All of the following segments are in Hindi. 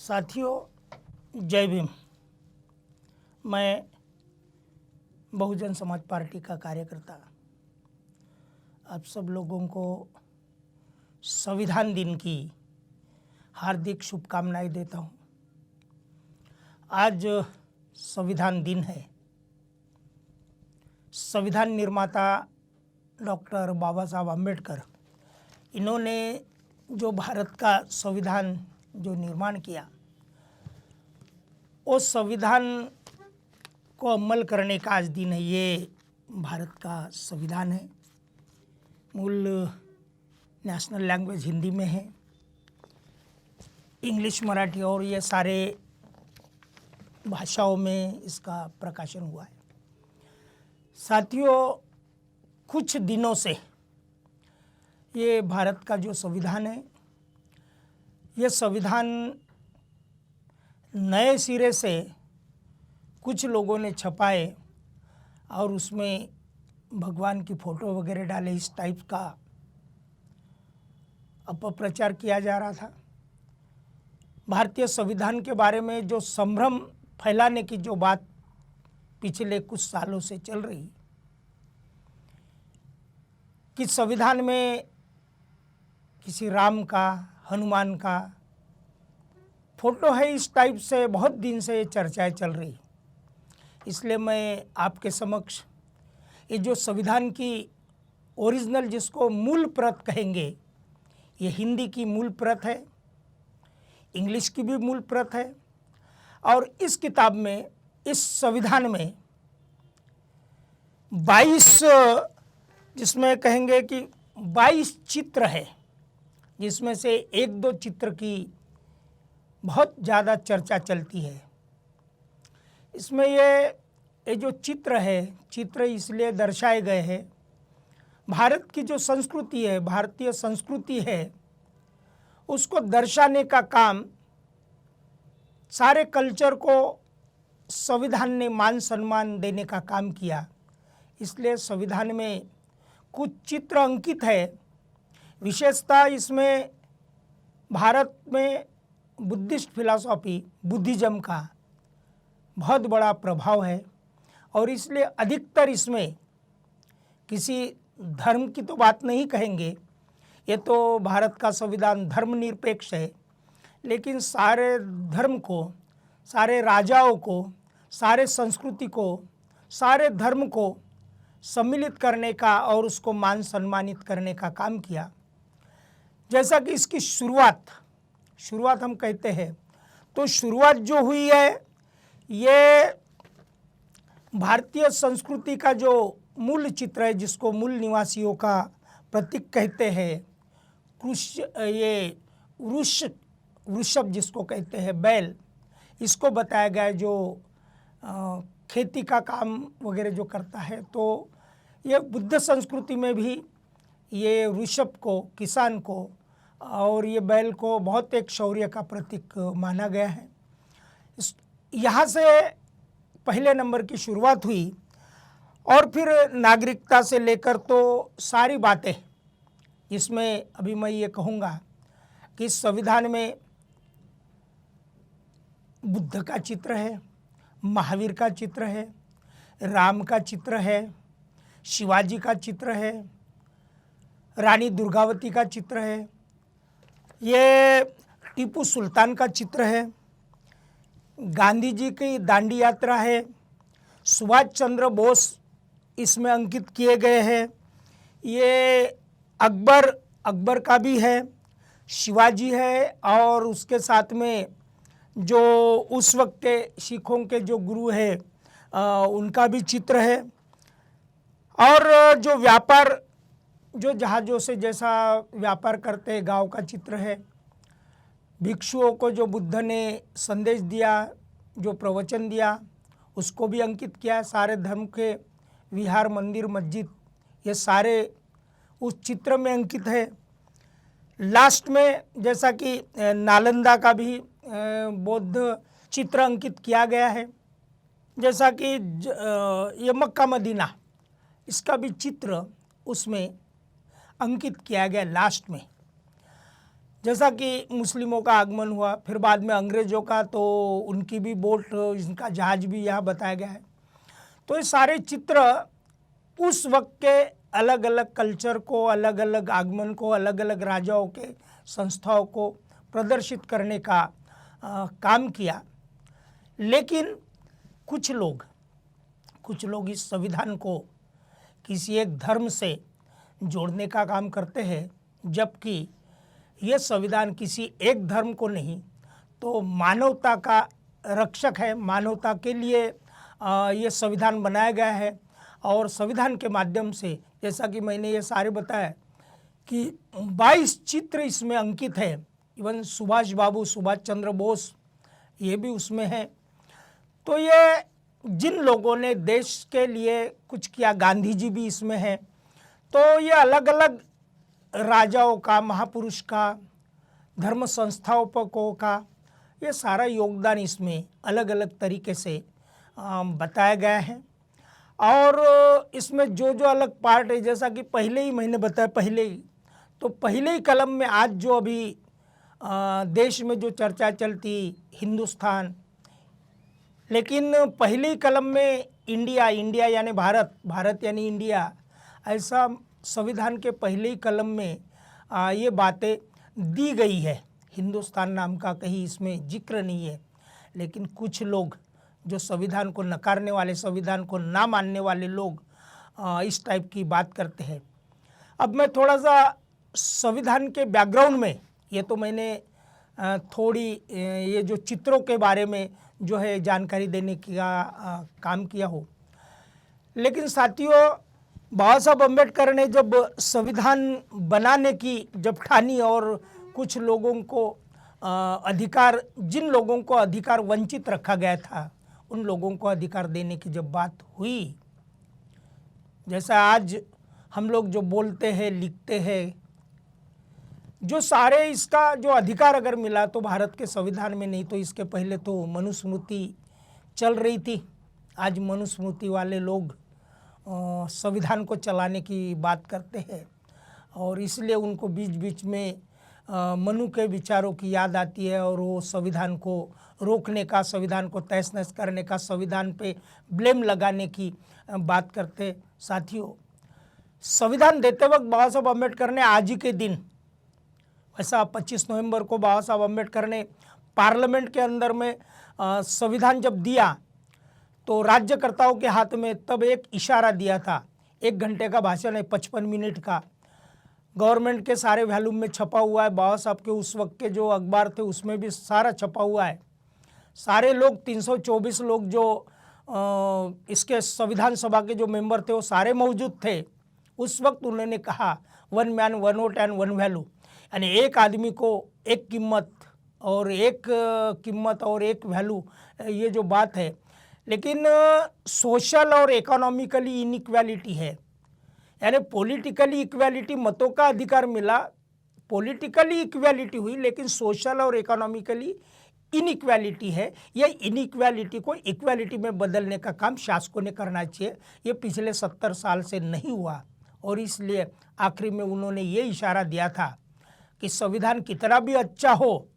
साथियों, जय भीम। मैं बहुजन समाज पार्टी का कार्यकर्ता आप सब लोगों को संविधान दिन की हार्दिक शुभकामनाएं देता हूं। आज संविधान दिन है। संविधान निर्माता डॉक्टर बाबा साहब अम्बेडकर, इन्होंने जो भारत का संविधान जो निर्माण किया, उस संविधान को अमल करने का आज दिन है। ये भारत का संविधान है। मूल नेशनल लैंग्वेज हिंदी में है, इंग्लिश, मराठी और ये सारे भाषाओं में इसका प्रकाशन हुआ है। साथियों, कुछ दिनों से ये भारत का जो संविधान है, ये संविधान नए सिरे से कुछ लोगों ने छपाए और उसमें भगवान की फ़ोटो वगैरह डाले, इस टाइप का अपप्रचार किया जा रहा था। भारतीय संविधान के बारे में जो संभ्रम फैलाने की जो बात पिछले कुछ सालों से चल रही कि संविधान में किसी राम का, हनुमान का फोटो है, इस टाइप से बहुत दिन से चर्चाएं चल रही। इसलिए मैं आपके समक्ष ये जो संविधान की ओरिजिनल, जिसको मूल प्रत कहेंगे, ये हिंदी की मूल प्रत है, इंग्लिश की भी मूल प्रत है, और इस किताब में, इस संविधान में 22, जिसमें कहेंगे कि 22 चित्र है, जिसमें से एक दो चित्र की बहुत ज़्यादा चर्चा चलती है। इसमें ये जो चित्र है, चित्र इसलिए दर्शाए गए हैं, भारत की जो संस्कृति है, भारतीय संस्कृति है, उसको दर्शाने का काम, सारे कल्चर को संविधान ने मान सम्मान देने का काम किया। इसलिए संविधान में कुछ चित्र अंकित है। विशेषता इसमें भारत में बुद्धिस्ट फिलॉसफी, बुद्धिज़्म का बहुत बड़ा प्रभाव है, और इसलिए अधिकतर इसमें किसी धर्म की तो बात नहीं कहेंगे, ये तो भारत का संविधान धर्मनिरपेक्ष है, लेकिन सारे धर्म को, सारे राजाओं को, सारे संस्कृति को, सारे धर्म को सम्मिलित करने का और उसको मान सम्मानित करने का काम किया। जैसा कि इसकी शुरुआत हम कहते हैं, तो शुरुआत जो हुई है, ये भारतीय संस्कृति का जो मूल चित्र है, जिसको मूल निवासियों का प्रतीक कहते हैं, वृषभ जिसको कहते हैं, बैल, इसको बताया गया है, जो खेती का काम वगैरह जो करता है। तो ये बुद्ध संस्कृति में भी ये वृषभ को, किसान को, और ये बैल को बहुत एक शौर्य का प्रतीक माना गया है। यहाँ से पहले नंबर की शुरुआत हुई, और फिर नागरिकता से लेकर तो सारी बातें, इसमें अभी मैं ये कहूँगा कि संविधान में बुद्ध का चित्र है, महावीर का चित्र है, राम का चित्र है, शिवाजी का चित्र है, रानी दुर्गावती का चित्र है, ये टीपू सुल्तान का चित्र है, गांधी जी की दांडी यात्रा है, सुभाष चंद्र बोस इसमें अंकित किए गए हैं, ये अकबर का भी है, शिवाजी है, और उसके साथ में जो उस वक्त के सिखों के जो गुरु है, उनका भी चित्र है, और जो व्यापार, जो जहाज़ों से जैसा व्यापार करते गांव का चित्र है, भिक्षुओं को जो बुद्ध ने संदेश दिया, जो प्रवचन दिया, उसको भी अंकित किया। सारे धर्म के विहार, मंदिर, मस्जिद, ये सारे उस चित्र में अंकित है। लास्ट में जैसा कि नालंदा का भी बौद्ध चित्र अंकित किया गया है, जैसा कि ये मक्का मदीना, इसका भी चित्र उसमें अंकित किया गया लास्ट में। जैसा कि मुस्लिमों का आगमन हुआ, फिर बाद में अंग्रेज़ों का, तो उनकी भी बोट, इनका जहाज़ भी यहाँ बताया गया है। तो ये सारे चित्र उस वक्त के अलग अलग कल्चर को, अलग अलग आगमन को, अलग अलग राजाओं के संस्थाओं को प्रदर्शित करने का काम किया। लेकिन कुछ लोग इस संविधान को किसी एक धर्म से जोड़ने का काम करते हैं, जबकि ये संविधान किसी एक धर्म को नहीं, तो मानवता का रक्षक है। मानवता के लिए ये संविधान बनाया गया है। और संविधान के माध्यम से, जैसा कि मैंने ये सारे बताया कि 22 चित्र इसमें अंकित है। इवन सुभाष चंद्र बोस ये भी उसमें है। तो ये जिन लोगों ने देश के लिए कुछ किया, गांधी जी भी इसमें हैं। तो ये अलग अलग राजाओं का, महापुरुष का, धर्म संस्थापकों का, ये सारा योगदान इसमें अलग अलग तरीके से बताया गया है। और इसमें जो जो अलग पार्ट है, जैसा कि पहले ही मैंने बताया, पहले ही कलम में आज जो अभी देश में जो चर्चा चलती हिंदुस्तान, लेकिन पहले ही कलम में इंडिया यानी भारत यानी इंडिया, ऐसा संविधान के पहले ही कलम में ये बातें दी गई है। हिंदुस्तान नाम का कहीं इसमें जिक्र नहीं है। लेकिन कुछ लोग जो संविधान को नकारने वाले, संविधान को ना मानने वाले लोग इस टाइप की बात करते हैं। अब मैं थोड़ा सा संविधान के बैकग्राउंड में, ये तो मैंने थोड़ी ये जो चित्रों के बारे में जो है जानकारी देने का काम किया हो। लेकिन साथियों, बाबा साहब अम्बेडकर ने जब संविधान बनाने की जब ठानी और कुछ लोगों को अधिकार, जिन लोगों को अधिकार वंचित रखा गया था, उन लोगों को अधिकार देने की जब बात हुई, जैसा आज हम लोग जो बोलते हैं, लिखते हैं, जो सारे इसका जो अधिकार अगर मिला तो भारत के संविधान में, नहीं तो इसके पहले तो मनुस्मृति चल रही थी। आज मनुस्मृति वाले लोग संविधान को चलाने की बात करते हैं और इसलिए उनको बीच बीच में मनु के विचारों की याद आती है और वो संविधान को रोकने का, संविधान को तहस नहस करने का, संविधान पे ब्लेम लगाने की बात करते। साथियों, संविधान देते वक्त बाबा साहब अम्बेडकर ने आज ही के दिन, ऐसा 25 नवंबर को बाबा साहब अम्बेडकर ने पार्लियामेंट के अंदर में संविधान जब दिया तो राज्यकर्ताओं के हाथ में तब एक इशारा दिया था। 1 घंटे का भाषण है, 55 मिनट का, गवर्नमेंट के सारे वॉल्यूम में छपा हुआ है। बाबा साहब के उस वक्त के जो अखबार थे उसमें भी सारा छपा हुआ है। सारे लोग 324 लोग जो इसके संविधान सभा के जो मेंबर थे वो सारे मौजूद थे। उस वक्त उन्होंने कहा 1 मैन 1 वोट एंड 1 वैल्यू, यानी एक आदमी को एक कीमत और एक वैल्यू, ये जो बात है। लेकिन सोशल और इकोनॉमिकली इनइक्वालिटी है, यानी पॉलिटिकली इक्वालिटी, मतों का अधिकार मिला, पॉलिटिकली इक्वालिटी हुई, लेकिन सोशल और इकोनॉमिकली इनइक्वालिटी है। ये इनइक्वालिटी को इक्वालिटी में बदलने का काम शासकों ने करना चाहिए। ये पिछले 70 साल से नहीं हुआ और इसलिए आखिरी में उन्होंने ये इशारा दिया था कि संविधान कितना भी अच्छा हो,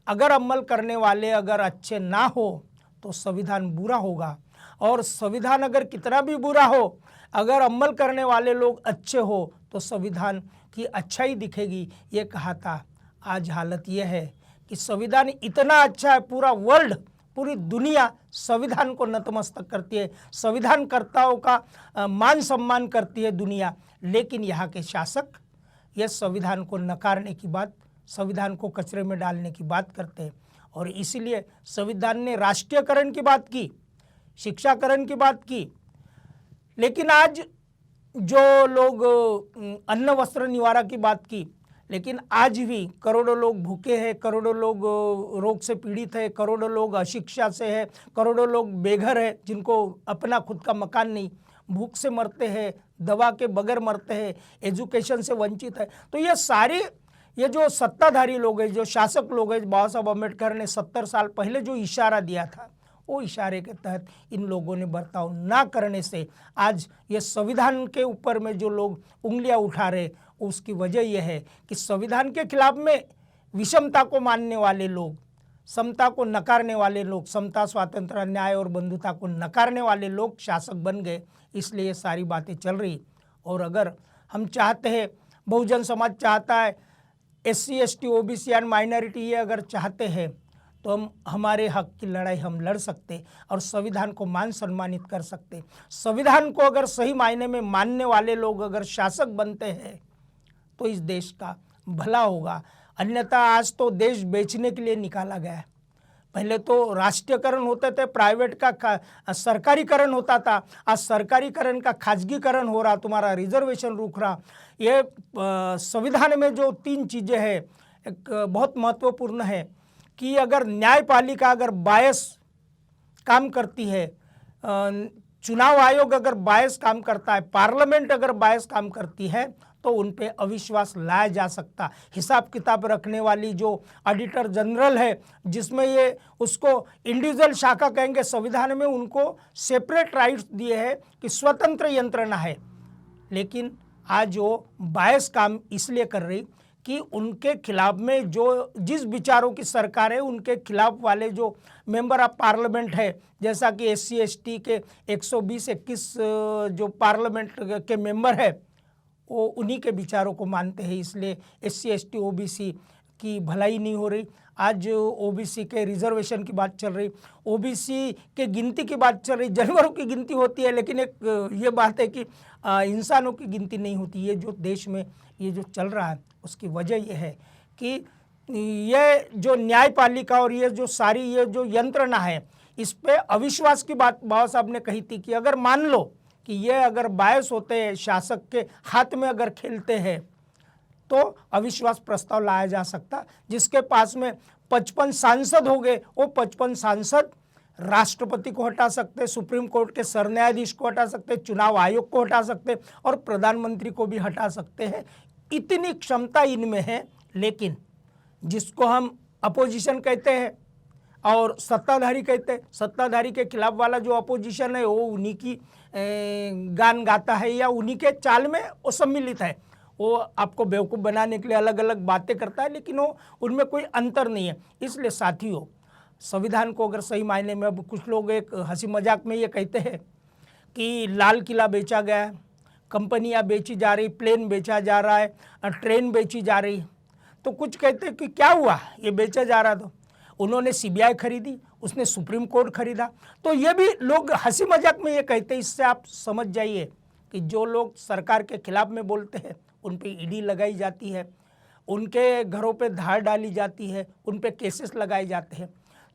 अगर अमल करने वाले अगर अच्छे ना हो तो संविधान बुरा होगा, और संविधान अगर कितना भी बुरा हो, अगर अमल करने वाले लोग अच्छे हो तो संविधान की अच्छाई दिखेगी, ये कहा था। आज हालत ये है कि संविधान इतना अच्छा है, पूरा वर्ल्ड, पूरी दुनिया संविधान को नतमस्तक करती है, संविधानकर्ताओं का मान सम्मान करती है दुनिया, लेकिन यहाँ के शासक ये संविधान को नकारने की बात, संविधान को कचरे में डालने की बात करते हैं। और इसीलिए संविधान ने राष्ट्रीयकरण की बात की, शिक्षाकरण की बात की, लेकिन आज जो लोग अन्न वस्त्र निवारा की बात की, लेकिन आज भी करोड़ों लोग भूखे हैं, करोड़ों लोग रोग से पीड़ित है, करोड़ों लोग अशिक्षा से है, करोड़ों लोग बेघर है, जिनको अपना खुद का मकान नहीं, भूख से मरते हैं, दवा के बगैर मरते हैं, एजुकेशन से वंचित है। तो ये सारे ये जो सत्ताधारी लोग हैं, जो शासक लोग हैं, बाबा साहब अम्बेडकर ने 70 साल पहले जो इशारा दिया था, वो इशारे के तहत इन लोगों ने बर्ताव ना करने से आज ये संविधान के ऊपर में जो लोग उंगलियां उठा रहे, उसकी वजह यह है कि संविधान के खिलाफ में विषमता को मानने वाले लोग, समता को नकारने वाले लोग, समता, स्वातंत्र, न्याय और बंधुता को नकारने वाले लोग शासक बन गए, इसलिए ये सारी बातें चल रही। और अगर हम चाहते हैं, बहुजन समाज चाहता है, SC ST OBC and minority ये अगर चाहते हैं तो हम हमारे हक की लड़ाई हम लड़ सकते और संविधान को मान सम्मानित कर सकते। संविधान को अगर सही मायने में मानने वाले लोग अगर शासक बनते हैं तो इस देश का भला होगा। अन्यथा आज तो देश बेचने के लिए निकाला गया है। पहले तो राष्ट्रीयकरण होते थे, प्राइवेट का सरकारीकरण होता था, आज सरकारीकरण का खाजगीकरण हो रहा, तुम्हारा रिजर्वेशन रुक रहा। ये संविधान में जो 3 चीज़ें हैं एक बहुत महत्वपूर्ण है कि अगर न्यायपालिका अगर बायस काम करती है, चुनाव आयोग अगर बायस काम करता है, पार्लियामेंट अगर बायस काम करती है तो उन पे अविश्वास लाया जा सकता। हिसाब किताब रखने वाली जो ऑडिटर जनरल है, जिसमें ये उसको इंडिविजुअल शाखा कहेंगे, संविधान में उनको सेपरेट राइट्स दिए हैं कि स्वतंत्र यंत्रणा है, लेकिन आज वो बायस काम इसलिए कर रही कि उनके खिलाफ में जो जिस विचारों की सरकार है उनके खिलाफ वाले जो मेंबर ऑफ पार्लियामेंट है, जैसा कि SC ST के 120-21 जो पार्लियामेंट के मेंबर है वो उन्हीं के विचारों को मानते हैं, इसलिए SC ST OBC की भलाई नहीं हो रही। आज OBC के रिजर्वेशन की बात चल रही, OBC के गिनती की बात चल रही। जानवरों की गिनती होती है, लेकिन एक ये बात है कि इंसानों की गिनती नहीं होती। ये जो देश में ये जो चल रहा है उसकी वजह यह है कि ये जो न्यायपालिका और ये जो सारी ये जो यंत्रणा है इस पे अविश्वास की बात बाबा साहब ने कही थी कि अगर मान लो कि ये अगर बायस होते हैं, शासक के हाथ में अगर खेलते हैं तो अविश्वास प्रस्ताव लाया जा सकता। जिसके पास में 55 सांसद हो गए, वो 55 सांसद राष्ट्रपति को हटा सकते, सुप्रीम कोर्ट के सरन्यायाधीश को हटा सकते, चुनाव आयोग को हटा सकते और प्रधानमंत्री को भी हटा सकते हैं। इतनी क्षमता इनमें है। लेकिन जिसको हम अपोजिशन कहते हैं और सत्ताधारी कहते हैं, सत्ताधारी के खिलाफ वाला जो अपोजिशन है वो उन्हीं की गान गाता है या उन्हीं के चाल में वो सम्मिलित है। वो आपको बेवकूफ़ बनाने के लिए अलग अलग बातें करता है, लेकिन वो उनमें कोई अंतर नहीं है। इसलिए साथियों, संविधान को अगर सही मायने में, अब कुछ लोग एक हंसी मजाक में ये कहते हैं कि लाल किला बेचा गया, कंपनियां बेची जा रही, प्लेन बेचा जा रहा है, ट्रेन बेची जा रही, तो कुछ कहते हैं कि क्या हुआ, ये बेचा जा रहा, तो उन्होंने CBI खरीदी, उसने सुप्रीम कोर्ट खरीदा। तो ये भी लोग हंसी मजाक में ये कहते हैं। इससे आप समझ जाइए कि जो लोग सरकार के खिलाफ में बोलते हैं उन पे ED लगाई जाती है, उनके घरों पे धार डाली जाती है, उन पे केसेस लगाए जाते हैं।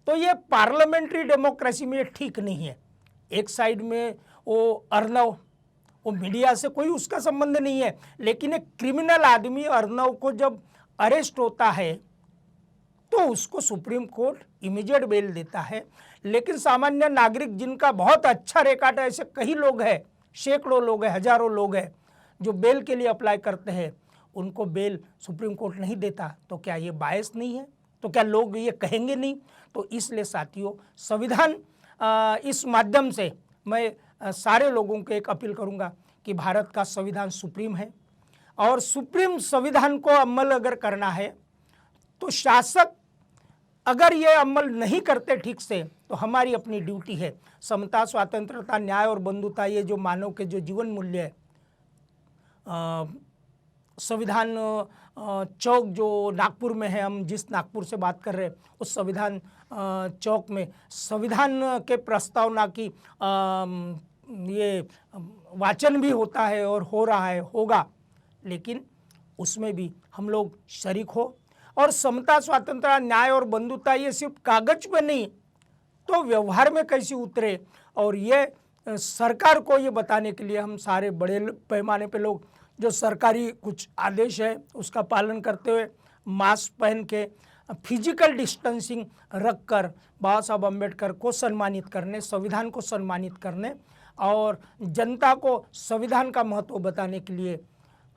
तो ये पार्लियामेंट्री डेमोक्रेसी में ये ठीक नहीं है। एक साइड में वो अर्नव, वो मीडिया से कोई उसका संबंध नहीं है, लेकिन एक क्रिमिनल आदमी अर्नव को जब अरेस्ट होता है तो उसको सुप्रीम कोर्ट इमीडिएट बेल देता है। लेकिन सामान्य नागरिक जिनका बहुत अच्छा रिकॉर्ड है, ऐसे कई लोग हैं, सैकड़ों लोग हैं, हजारों लोग हैं जो बेल के लिए अप्लाई करते हैं, उनको बेल सुप्रीम कोर्ट नहीं देता। तो क्या ये बायस नहीं है? तो क्या लोग ये कहेंगे नहीं? तो इसलिए साथियों, संविधान इस माध्यम से मैं सारे लोगों को एक अपील करूंगा कि भारत का संविधान सुप्रीम है और सुप्रीम संविधान को अमल अगर करना है तो शासक अगर ये अमल नहीं करते ठीक से तो हमारी अपनी ड्यूटी है। समता, स्वतंत्रता, न्याय और बंधुता, ये जो मानव के जो जीवन मूल्य है, संविधान चौक जो नागपुर में है, हम जिस नागपुर से बात कर रहे हैं उस संविधान चौक में संविधान के प्रस्तावना की ये वाचन भी होता है और हो रहा है, होगा, लेकिन उसमें भी हम लोग शरीक हो। और समता, स्वतंत्रता, न्याय और बंधुता ये सिर्फ कागज पे नहीं तो व्यवहार में कैसे उतरे, और ये सरकार को ये बताने के लिए हम सारे बड़े पैमाने पे लोग जो सरकारी कुछ आदेश है उसका पालन करते हुए, मास्क पहन के, फिजिकल डिस्टेंसिंग रख कर बाबा साहब अम्बेडकर को सम्मानित करने, संविधान को सम्मानित करने और जनता को संविधान का महत्व बताने के लिए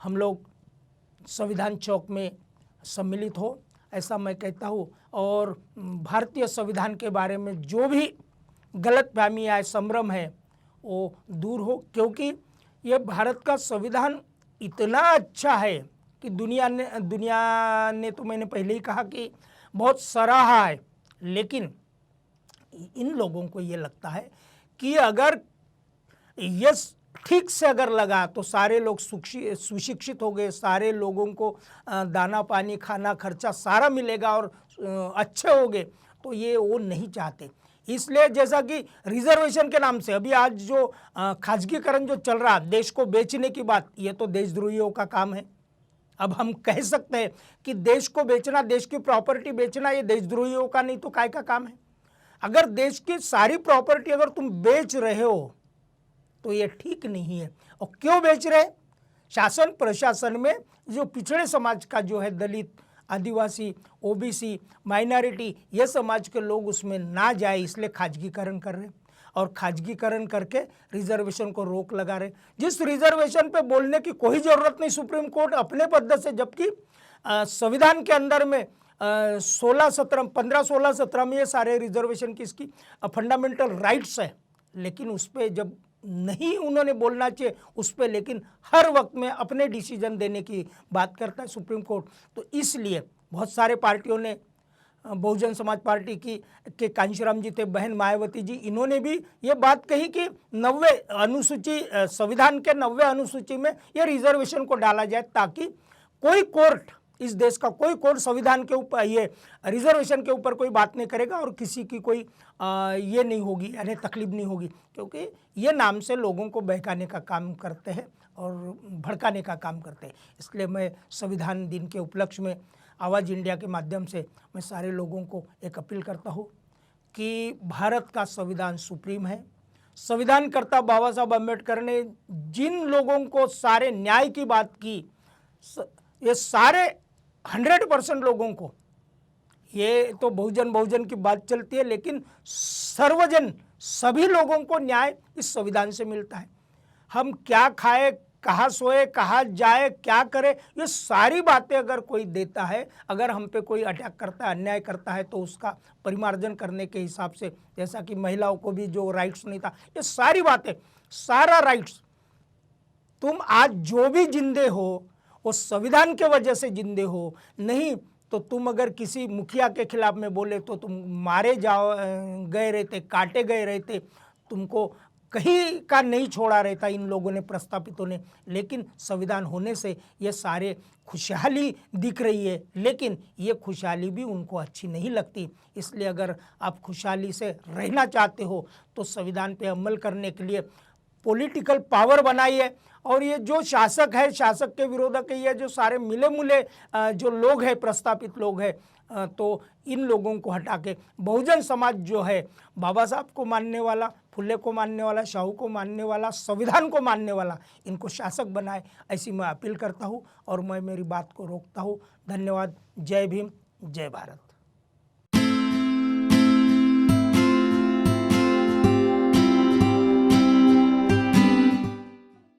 हम लोग संविधान चौक में सम्मिलित हो, ऐसा मैं कहता हूँ। और भारतीय संविधान के बारे में जो भी गलतफहमी है, संभ्रम है, वो दूर हो, क्योंकि ये भारत का संविधान इतना अच्छा है कि दुनिया ने तो मैंने पहले ही कहा कि बहुत सराहा है, लेकिन इन लोगों को ये लगता है कि अगर ये ठीक से अगर लगा तो सारे लोग सुशिक्षित हो गए, सारे लोगों को दाना पानी खाना खर्चा सारा मिलेगा और अच्छे हो गए, तो ये वो नहीं चाहते। इसलिए जैसा कि रिजर्वेशन के नाम से अभी आज जो खाजगीकरण जो चल रहा, देश को बेचने की बात, ये तो देशद्रोहियों का काम है। अब हम कह सकते हैं कि देश को बेचना, देश की प्रॉपर्टी बेचना, ये देशद्रोहियों का नहीं तो काय का काम है। अगर देश की सारी प्रॉपर्टी अगर तुम बेच रहे हो तो ये ठीक नहीं है। और क्यों बेच रहे? शासन प्रशासन में जो पिछड़े समाज का जो है, दलित, आदिवासी, ओबीसी, माइनॉरिटी, ये समाज के लोग उसमें ना जाए, इसलिए खाजगीकरण कर रहे और खाजगीकरण करके रिजर्वेशन को रोक लगा रहे। जिस रिजर्वेशन पे बोलने की कोई ज़रूरत नहीं सुप्रीम कोर्ट अपने पद से, जबकि संविधान के अंदर में 15-16-17 में ये सारे रिजर्वेशन की इसकी फंडामेंटल राइट्स है, लेकिन उस पर जब नहीं उन्होंने बोलना चाहिए उस पर, लेकिन हर वक्त में अपने डिसीजन देने की बात करता है सुप्रीम कोर्ट। तो इसलिए बहुत सारे पार्टियों ने, बहुजन समाज पार्टी के कांशीराम जी थे, बहन मायावती जी, इन्होंने भी ये बात कही कि 90 अनुसूची, संविधान के 90 अनुसूची में ये रिजर्वेशन को डाला जाए, ताकि कोई कोर्ट, इस देश का कोई कोर्ट संविधान के ऊपर, ये रिजर्वेशन के ऊपर कोई बात नहीं करेगा और किसी की कोई ये नहीं होगी, यानी तकलीफ नहीं होगी, क्योंकि ये नाम से लोगों को बहकाने का काम करते हैं और भड़काने का काम करते हैं। इसलिए मैं संविधान दिन के उपलक्ष्य में आवाज़ इंडिया के माध्यम से मैं सारे लोगों को एक अपील करता हूँ कि भारत का संविधान सुप्रीम है। संविधानकर्ता बाबा साहब अम्बेडकर ने जिन लोगों को सारे न्याय की बात की, ये सारे 100% लोगों को, ये तो बहुजन की बात चलती है, लेकिन सर्वजन सभी लोगों को न्याय इस संविधान से मिलता है। हम क्या खाए, कहाँ सोए, कहाँ जाए, क्या करे, ये सारी बातें अगर कोई देता है, अगर हम पे कोई अटैक करता है, अन्याय करता है, तो उसका परिमार्जन करने के हिसाब से, जैसा कि महिलाओं को भी जो राइट्स नहीं था, ये सारी बातें, सारा राइट्स, तुम आज जो भी जिंदे हो वो संविधान के वजह से जिंदे हो, नहीं तो तुम अगर किसी मुखिया के खिलाफ में बोले तो तुम मारे गए रहते, काटे गए रहते, तुमको कहीं का नहीं छोड़ा रहता इन लोगों ने, प्रस्तापितों ने। लेकिन संविधान होने से ये सारे खुशहाली दिख रही है, लेकिन ये खुशहाली भी उनको अच्छी नहीं लगती। इसलिए अगर आप खुशहाली से रहना चाहते हो तो संविधान पे अमल करने के लिए पॉलिटिकल पावर बनाइए। और ये जो शासक है, शासक के विरोधक है, ये जो सारे मिले मुले जो लोग हैं, प्रस्तापित लोग हैं, तो इन लोगों को हटा के बहुजन समाज जो है, बाबा साहब को मानने वाला, फुले को मानने वाला, शाहू को मानने वाला, संविधान को मानने वाला, इनको शासक बनाए, ऐसी मैं अपील करता हूँ और मैं मेरी बात को रोकता हूँ। धन्यवाद। जय भीम, जय भारत।